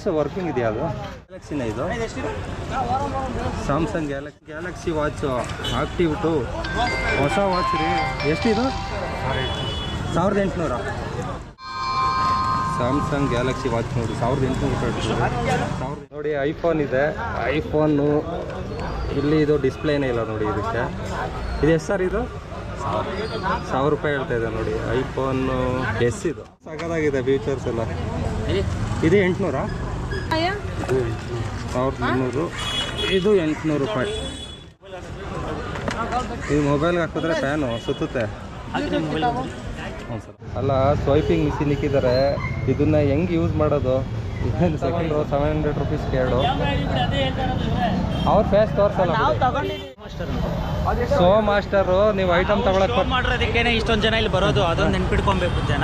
Watch working ಇದೆಯಾ ಅದು? ಗ್ಯಾಲಕ್ಸಿನ ಇದು? ಸ್ಯಾಮ್ಸಂಗ್ ಗ್ಯಾಲಕ್ಸಿ ವಾಚು ಆಕ್ಟಿವ್ 2 ಹೊಸ ವಾಚ್ ರೀ. ಎಷ್ಟಿದು? 1800. ಸ್ಯಾಮ್ಸಂಗ್ ಗ್ಯಾಲಕ್ಸಿ ವಾಚ್ ನೋಡಿ 1800 ನೋಡಿ. ಐಫೋನ್ ಇದೆ. ಐಫೋನು ಇಲ್ಲಿ ಇದು ಡಿಸ್ಪ್ಲೇನೇ ಇಲ್ಲ ನೋಡಿ ಇದಕ್ಕೆ. ಇದು ಎಷ್ಟು ಸರ್? ಇದು 1000 ರೂಪಾಯಿ ಹೇಳ್ತಾ ಇದೆ ನೋಡಿ. ಐಫೋನು ಎಸ್ ಇದು ಸಗದಾಗಿದೆ ಫೀಚರ್ಸ್ ಎಲ್ಲ. ಇದು 800. 1300. ಇದು 800 ರೂಪಾಯಿ. ಈ ಮೊಬೈಲ್ಗೆ ಹಾಕಿದ್ರೆ ಫ್ಯಾನು ಸುತ್ತುತ್ತೆ. ಹ್ಞೂ ಸರ್. ಅಲ್ಲ, ಸ್ವೈಪಿಂಗ್ ಮಿಷಿನ್ ಇಕ್ಕಿದ್ದಾರೆ. ಇದನ್ನ ಹೆಂಗೆ ಯೂಸ್ ಮಾಡೋದು? ಇದನ್ನು ಸೆಕೆಂಡ್ ರೋ 700 ರುಪೀಸ್ ಕೇಳು. ಅವ್ರ ಫೇಸ್ ತೋರಿಸಲ್ಲ. ಸೋ ಮಾಸ್ಟರು ನೀವು ಐಟಮ್ ತಗೊಳಕ್ಕೆ ಮಾಡೋದಕ್ಕೇನೆ ಇಷ್ಟೊಂದು ಜನ ಇಲ್ಲಿ ಬರೋದು. ಅದೊಂದು ನೆನ್ಪಿಟ್ಕೊಬೇಕು ಜನ.